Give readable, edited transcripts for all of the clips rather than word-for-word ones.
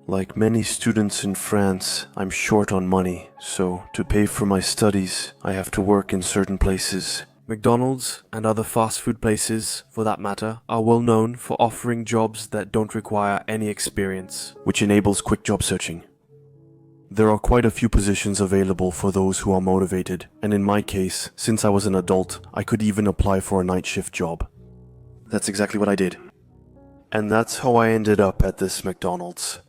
Like many students in France, I'm short on money, so to pay for my studies, I have to work in certain places. McDonald's and other fast food places, for that matter, are well known for offering jobs that don't require any experience, which enables quick job searching. There are quite a few positions available for those who are motivated, and in my case, since I was an adult, I could even apply for a night shift job. That's exactly what I did. And that's how I ended up at this McDonald's.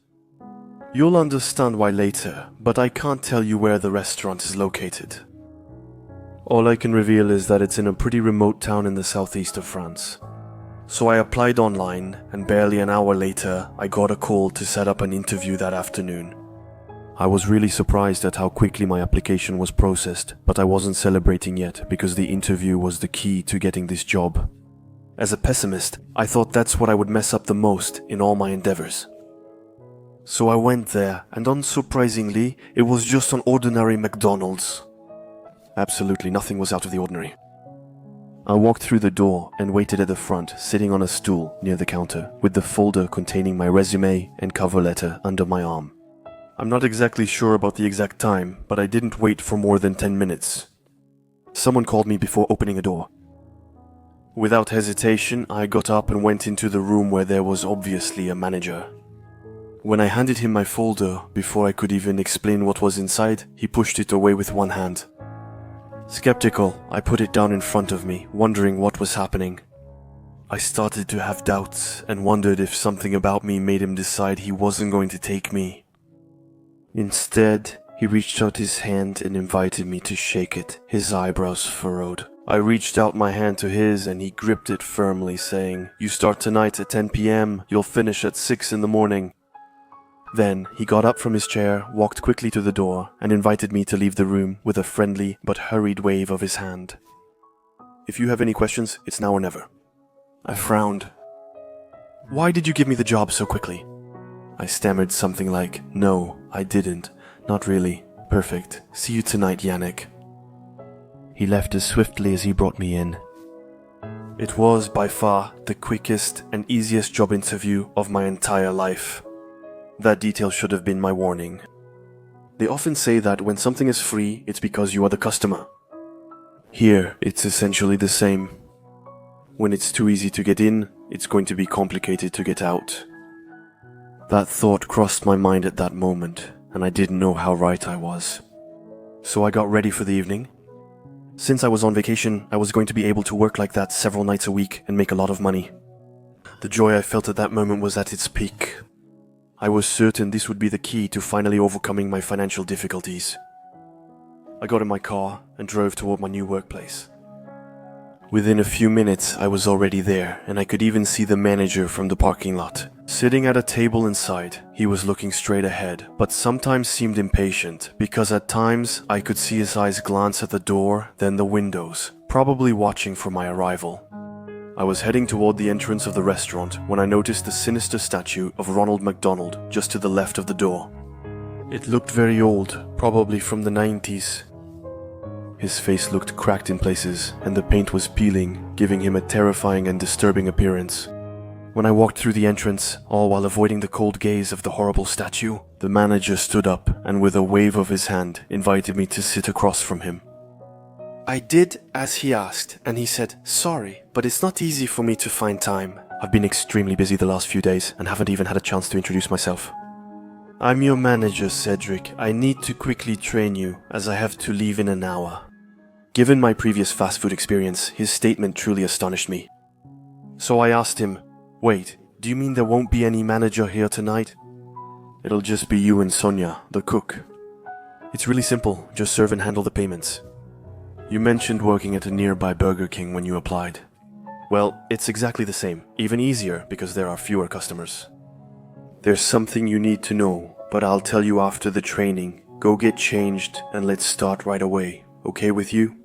You'll understand why later, but I can't tell you where the restaurant is located. All I can reveal is that it's in a pretty remote town in the southeast of France. So I applied online, and barely an hour later, I got a call to set up an interview that afternoon. I was really surprised at how quickly my application was processed, but I wasn't celebrating yet because the interview was the key to getting this job. As a pessimist, I thought that's what I would mess up the most in all my endeavors. So I went there, and unsurprisingly, it was just an ordinary McDonald's. Absolutely nothing was out of the ordinary. I walked through the door and waited at the front, sitting on a stool near the counter, with the folder containing my resume and cover letter under my arm. I'm not exactly sure about the exact time, but I didn't wait for more than 10 minutes. Someone called me before opening a door. Without hesitation, I got up and went into the room where there was obviously a manager. When I handed him my folder, before I could even explain what was inside, he pushed it away with one hand. Skeptical, I put it down in front of me, wondering what was happening. I started to have doubts and wondered if something about me made him decide he wasn't going to take me. Instead, he reached out his hand and invited me to shake it, his eyebrows furrowed. I reached out my hand to his and he gripped it firmly, saying, "You start tonight at 10 p.m., you'll finish at 6 in the morning. Then, he got up from his chair, walked quickly to the door, and invited me to leave the room with a friendly but hurried wave of his hand. "If you have any questions, it's now or never." I frowned. "Why did you give me the job so quickly?" I stammered something like, "No, I didn't. Not really. Perfect. See you tonight, Yannick." He left as swiftly as he brought me in. It was, by far, the quickest and easiest job interview of my entire life. That detail should have been my warning. They often say that when something is free, it's because you are the customer. Here, it's essentially the same. When it's too easy to get in, it's going to be complicated to get out. That thought crossed my mind at that moment, and I didn't know how right I was. So I got ready for the evening. Since I was on vacation, I was going to be able to work like that several nights a week and make a lot of money. The joy I felt at that moment was at its peak. I was certain this would be the key to finally overcoming my financial difficulties. I got in my car and drove toward my new workplace. Within a few minutes, I was already there, and I could even see the manager from the parking lot. Sitting at a table inside, he was looking straight ahead, but sometimes seemed impatient, because at times I could see his eyes glance at the door, then the windows, probably watching for my arrival. I was heading toward the entrance of the restaurant when I noticed the sinister statue of Ronald McDonald just to the left of the door. It looked very old, probably from the 90s. His face looked cracked in places, and the paint was peeling, giving him a terrifying and disturbing appearance. When I walked through the entrance, all while avoiding the cold gaze of the horrible statue, the manager stood up and with a wave of his hand invited me to sit across from him. I did as he asked, and he said, "Sorry, but it's not easy for me to find time. I've been extremely busy the last few days and haven't even had a chance to introduce myself." "I'm your manager, Cedric. I need to quickly train you, as I have to leave in an hour." Given my previous fast food experience, his statement truly astonished me. So I asked him, "Wait, do you mean there won't be any manager here tonight?" "It'll just be you and Sonia, the cook." "It's really simple, just serve and handle the payments." "You mentioned working at a nearby Burger King when you applied." "Well, it's exactly the same, even easier because there are fewer customers." "There's something you need to know, but I'll tell you after the training. Go get changed and let's start right away. Okay with you?"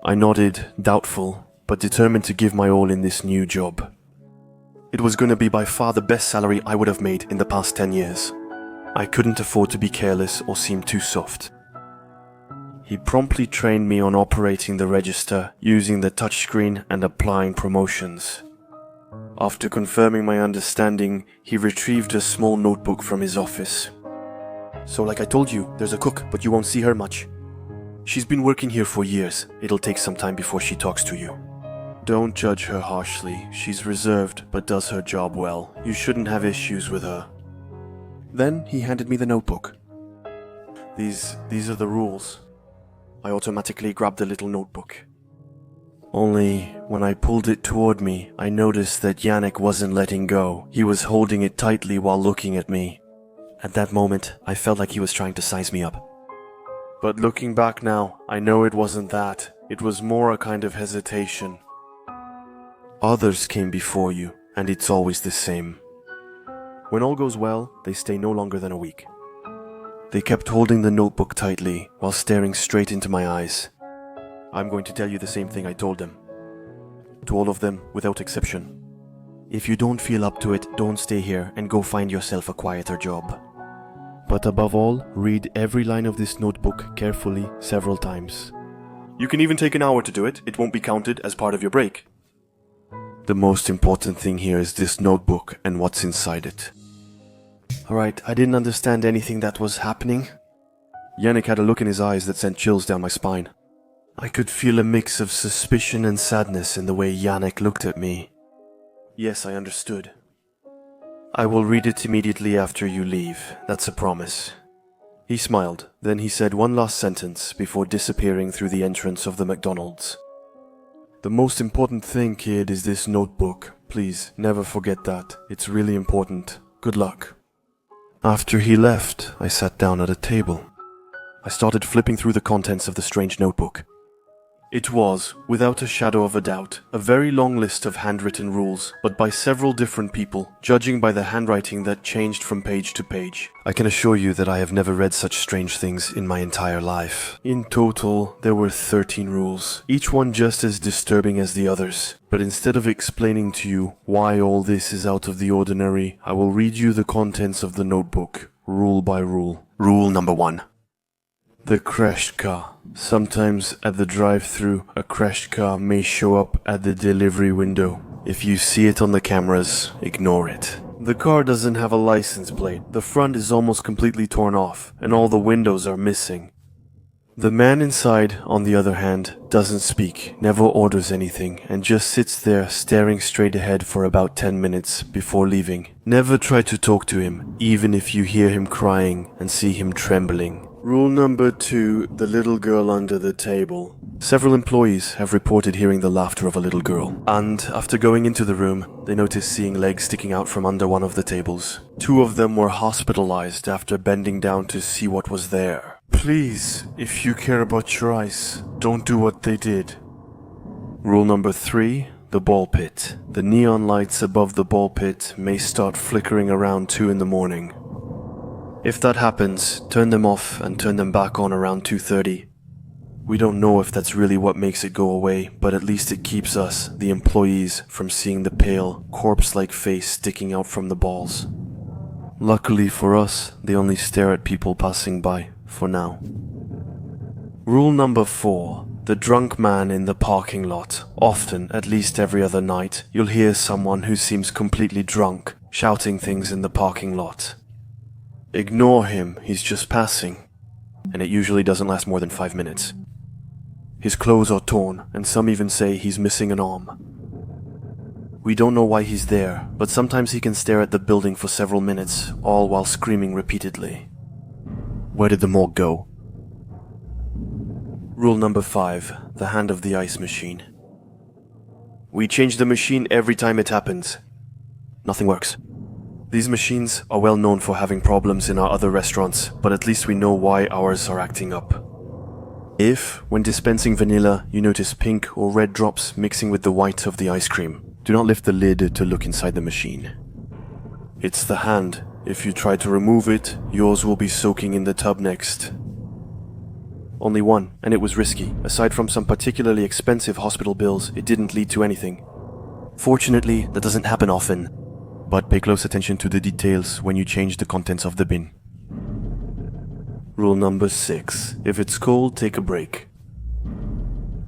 I nodded, doubtful, but determined to give my all in this new job. It was going to be by far the best salary I would have made in the past 10 years. I couldn't afford to be careless or seem too soft. He promptly trained me on operating the register, using the touchscreen and applying promotions. After confirming my understanding, he retrieved a small notebook from his office. So like I told you, there's a cook, but you won't see her much. She's been working here for years. It'll take some time before she talks to you. Don't judge her harshly. She's reserved, but does her job well. You shouldn't have issues with her. Then he handed me the notebook. These are the rules. I automatically grabbed the little notebook. Only, when I pulled it toward me, I noticed that Yannick wasn't letting go. He was holding it tightly while looking at me. At that moment, I felt like he was trying to size me up. But looking back now, I know it wasn't that. It was more a kind of hesitation. Others came before you, and it's always the same. When all goes well, they stay no longer than a week. They kept holding the notebook tightly while staring straight into my eyes. I'm going to tell you the same thing I told them. To all of them, without exception. If you don't feel up to it, don't stay here and go find yourself a quieter job. But above all, read every line of this notebook carefully several times. You can even take an hour to do it. It won't be counted as part of your break. The most important thing here is this notebook and what's inside it. Alright, I didn't understand anything that was happening. Yannick had a look in his eyes that sent chills down my spine. I could feel a mix of suspicion and sadness in the way Yannick looked at me. Yes, I understood. I will read it immediately after you leave, that's a promise. He smiled, then he said one last sentence before disappearing through the entrance of the McDonald's. The most important thing, kid, is this notebook. Please, never forget that. It's really important. Good luck. After he left, I sat down at a table. I started flipping through the contents of the strange notebook. It was, without a shadow of a doubt, a very long list of handwritten rules, but by several different people, judging by the handwriting that changed from page to page. I can assure you that I have never read such strange things in my entire life. In total, there were 13 rules, each one just as disturbing as the others. But instead of explaining to you why all this is out of the ordinary, I will read you the contents of the notebook, rule by rule. Rule number 1. The crashed car. Sometimes at the drive-thru, a crashed car may show up at the delivery window. If you see it on the cameras, ignore it. The car doesn't have a license plate. The front is almost completely torn off, and all the windows are missing. The man inside, on the other hand, doesn't speak, never orders anything, and just sits there staring straight ahead for about 10 minutes before leaving. Never try to talk to him, even if you hear him crying and see him trembling. Rule number 2, the little girl under the table. Several employees have reported hearing the laughter of a little girl, and after going into the room, they noticed seeing legs sticking out from under one of the tables. 2 of them were hospitalized after bending down to see what was there. Please, if you care about your eyes, don't do what they did. Rule number 3, the ball pit. The neon lights above the ball pit may start flickering around 2 in the morning. If that happens, turn them off and turn them back on around 2:30. We don't know if that's really what makes it go away, but at least it keeps us, the employees, from seeing the pale, corpse-like face sticking out from the balls. Luckily for us, they only stare at people passing by, for now. Rule number 4. The drunk man in the parking lot. Often, at least every other night, you'll hear someone who seems completely drunk, shouting things in the parking lot. Ignore him, he's just passing. And it usually doesn't last more than 5 minutes. His clothes are torn, and some even say he's missing an arm. We don't know why he's there, but sometimes he can stare at the building for several minutes, all while screaming repeatedly. Where did the morgue go? Rule number 5, the hand of the ice machine. We change the machine every time it happens. Nothing works. These machines are well known for having problems in our other restaurants, but at least we know why ours are acting up. If, when dispensing vanilla, you notice pink or red drops mixing with the white of the ice cream, do not lift the lid to look inside the machine. It's the hand. If you try to remove it, yours will be soaking in the tub next. Only one, and it was risky. Aside from some particularly expensive hospital bills, it didn't lead to anything. Fortunately, that doesn't happen often. But pay close attention to the details when you change the contents of the bin. Rule number 6. If it's cold, take a break.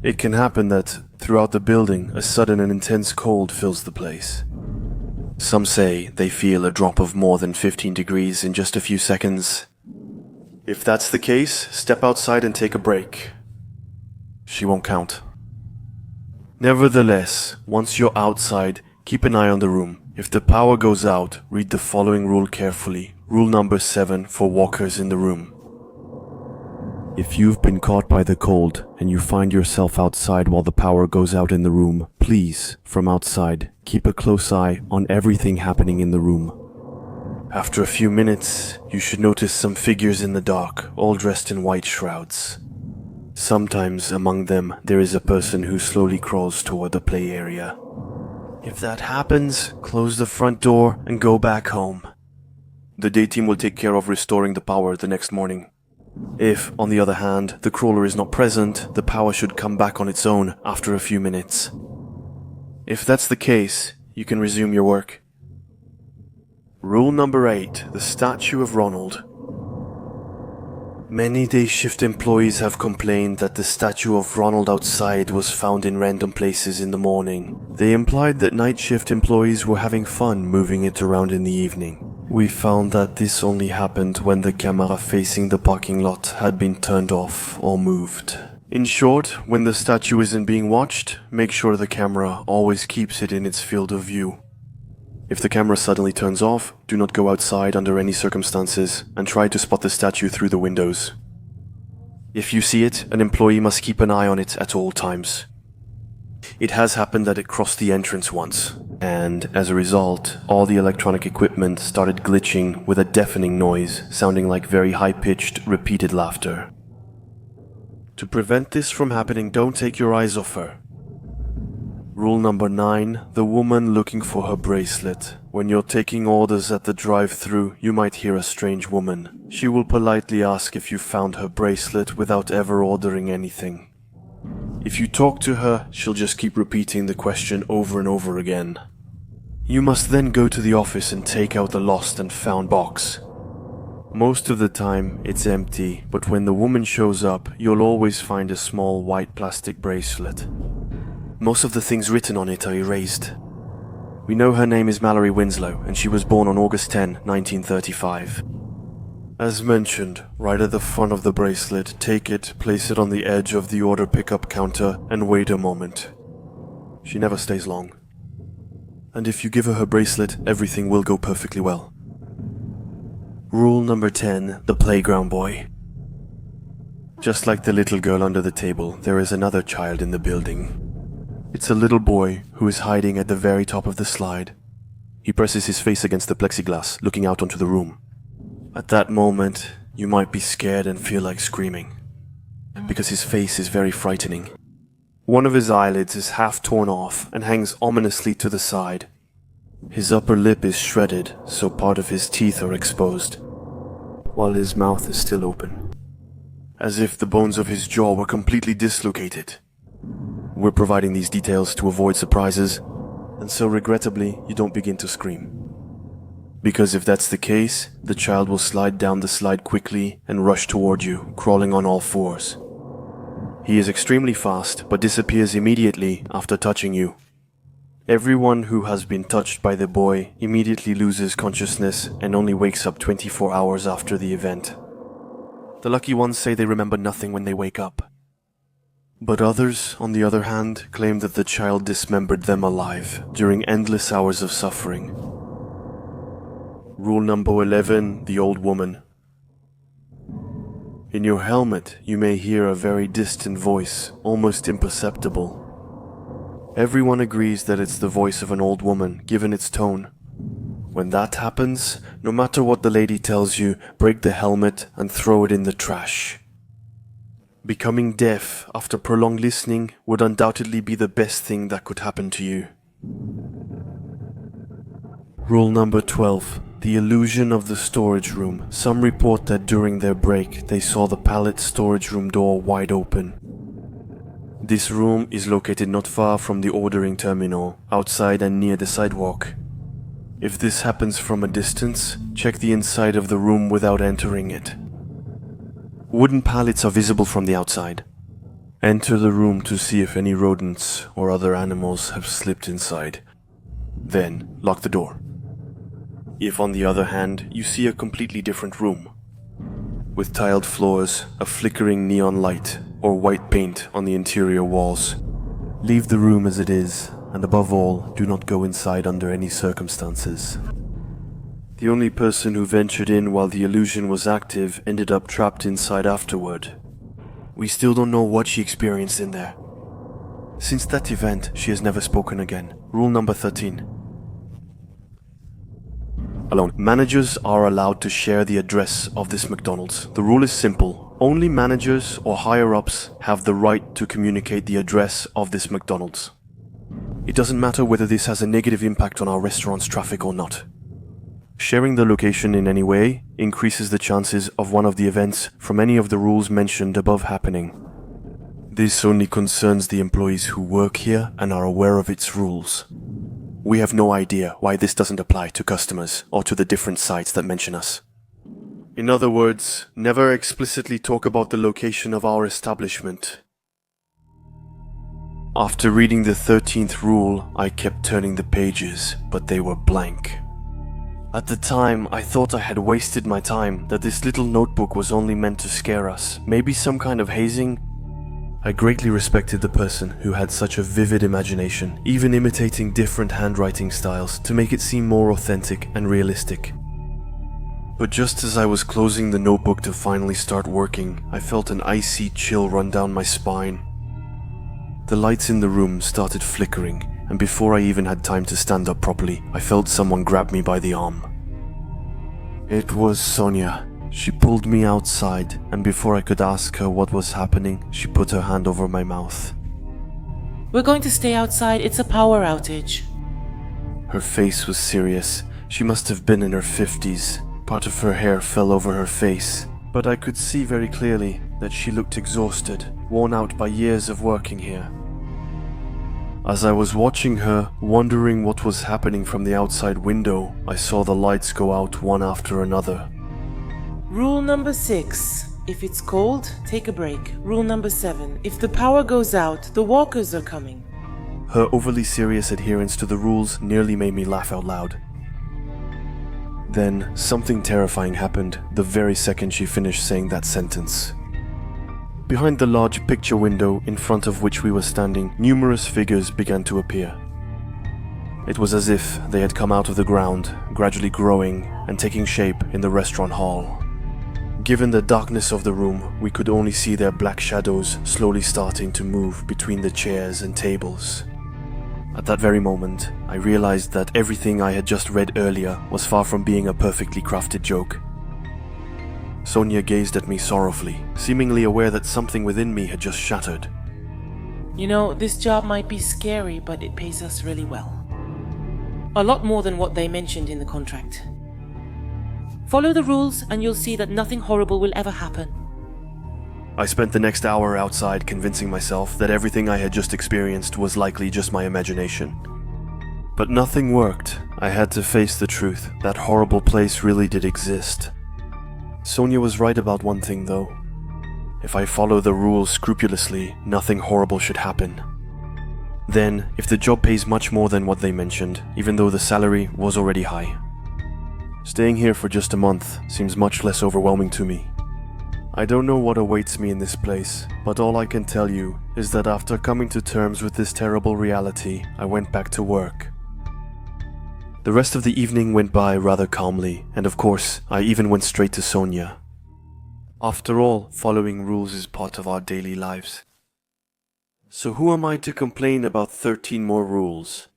It can happen that, throughout the building, a sudden and intense cold fills the place. Some say they feel a drop of more than 15 degrees in just a few seconds. If that's the case, step outside and take a break. She won't count. Nevertheless, once you're outside, keep an eye on the room. If the power goes out, read the following rule carefully. Rule number 7 for walkers in the room. If you've been caught by the cold and you find yourself outside while the power goes out in the room, please, from outside, keep a close eye on everything happening in the room. After a few minutes, you should notice some figures in the dark, all dressed in white shrouds. Sometimes among them, there is a person who slowly crawls toward the play area. If that happens, close the front door and go back home. The day team will take care of restoring the power the next morning. If, on the other hand, the crawler is not present, the power should come back on its own after a few minutes. If that's the case, you can resume your work. Rule number 8, the statue of Ronald. Many day shift employees have complained that the statue of Ronald outside was found in random places in the morning. They implied that night shift employees were having fun moving it around in the evening. We found that this only happened when the camera facing the parking lot had been turned off or moved. In short, when the statue isn't being watched, make sure the camera always keeps it in its field of view. If the camera suddenly turns off, do not go outside under any circumstances and try to spot the statue through the windows. If you see it, an employee must keep an eye on it at all times. It has happened that it crossed the entrance once, and as a result, all the electronic equipment started glitching with a deafening noise, sounding like very high-pitched, repeated laughter. To prevent this from happening, don't take your eyes off her. Rule number 9, the woman looking for her bracelet. When you're taking orders at the drive-thru, you might hear a strange woman. She will politely ask if you found her bracelet without ever ordering anything. If you talk to her, she'll just keep repeating the question over and over again. You must then go to the office and take out the lost and found box. Most of the time, it's empty, but when the woman shows up, you'll always find a small white plastic bracelet. Most of the things written on it are erased. We know her name is Mallory Winslow, and she was born on August 10, 1935. As mentioned, right at the front of the bracelet, take it, place it on the edge of the order pickup counter, and wait a moment. She never stays long. And if you give her bracelet, everything will go perfectly well. Rule number 10, the playground boy. Just like the little girl under the table, there is another child in the building. It's a little boy who is hiding at the very top of the slide. He presses his face against the plexiglass, looking out onto the room. At that moment, you might be scared and feel like screaming, because his face is very frightening. One of his eyelids is half torn off and hangs ominously to the side. His upper lip is shredded, so part of his teeth are exposed, while his mouth is still open, as if the bones of his jaw were completely dislocated. We're providing these details to avoid surprises, and so regrettably, you don't begin to scream. Because if that's the case, the child will slide down the slide quickly and rush toward you, crawling on all fours. He is extremely fast, but disappears immediately after touching you. Everyone who has been touched by the boy immediately loses consciousness and only wakes up 24 hours after the event. The lucky ones say they remember nothing when they wake up. But others, on the other hand, claim that the child dismembered them alive during endless hours of suffering. Rule number 11, the old woman. In your helmet, you may hear a very distant voice, almost imperceptible. Everyone agrees that it's the voice of an old woman, given its tone. When that happens, no matter what the lady tells you, break the helmet and throw it in the trash. Becoming deaf after prolonged listening would undoubtedly be the best thing that could happen to you. Rule number 12. The illusion of the storage room. Some report that during their break, they saw the pallet storage room door wide open. This room is located not far from the ordering terminal, outside and near the sidewalk. If this happens from a distance, check the inside of the room without entering it. Wooden pallets are visible from the outside. Enter the room to see if any rodents or other animals have slipped inside. Then, lock the door. If, on the other hand, you see a completely different room, with tiled floors, a flickering neon light, or white paint on the interior walls, leave the room as it is, and above all, do not go inside under any circumstances. The only person who ventured in while the illusion was active ended up trapped inside afterward. We still don't know what she experienced in there. Since that event, she has never spoken again. Rule number 13. Alone. Managers are allowed to share the address of this McDonald's. The rule is simple. Only managers or higher-ups have the right to communicate the address of this McDonald's. It doesn't matter whether this has a negative impact on our restaurant's traffic or not. Sharing the location in any way increases the chances of one of the events from any of the rules mentioned above happening. This only concerns the employees who work here and are aware of its rules. We have no idea why this doesn't apply to customers or to the different sites that mention us. In other words, never explicitly talk about the location of our establishment. After reading the 13th rule, I kept turning the pages, but they were blank. At the time, I thought I had wasted my time, that this little notebook was only meant to scare us, maybe some kind of hazing. I greatly respected the person who had such a vivid imagination, even imitating different handwriting styles to make it seem more authentic and realistic. But just as I was closing the notebook to finally start working, I felt an icy chill run down my spine. The lights in the room started flickering, and before I even had time to stand up properly, I felt someone grab me by the arm. It was Sonia. She pulled me outside, and before I could ask her what was happening, she put her hand over my mouth. We're going to stay outside, it's a power outage. Her face was serious. She must have been in her 50s. Part of her hair fell over her face, but I could see very clearly that she looked exhausted, worn out by years of working here. As I was watching her, wondering what was happening from the outside window, I saw the lights go out one after another. Rule number 6. If it's cold, take a break. Rule number 7. If the power goes out, the walkers are coming. Her overly serious adherence to the rules nearly made me laugh out loud. Then, something terrifying happened the very second she finished saying that sentence. Behind the large picture window in front of which we were standing, numerous figures began to appear. It was as if they had come out of the ground, gradually growing and taking shape in the restaurant hall. Given the darkness of the room, we could only see their black shadows slowly starting to move between the chairs and tables. At that very moment, I realized that everything I had just read earlier was far from being a perfectly crafted joke. Sonia gazed at me sorrowfully, seemingly aware that something within me had just shattered. You know, this job might be scary, but it pays us really well. A lot more than what they mentioned in the contract. Follow the rules and you'll see that nothing horrible will ever happen. I spent the next hour outside convincing myself that everything I had just experienced was likely just my imagination. But nothing worked. I had to face the truth. That horrible place really did exist. Sonia was right about one thing though. If I follow the rules scrupulously, nothing horrible should happen. Then, if the job pays much more than what they mentioned, even though the salary was already high, staying here for just a month seems much less overwhelming to me. I don't know what awaits me in this place, but all I can tell you is that after coming to terms with this terrible reality, I went back to work. The rest of the evening went by rather calmly, and of course, I even went straight to Sonia. After all, following rules is part of our daily lives. So who am I to complain about 13 more rules?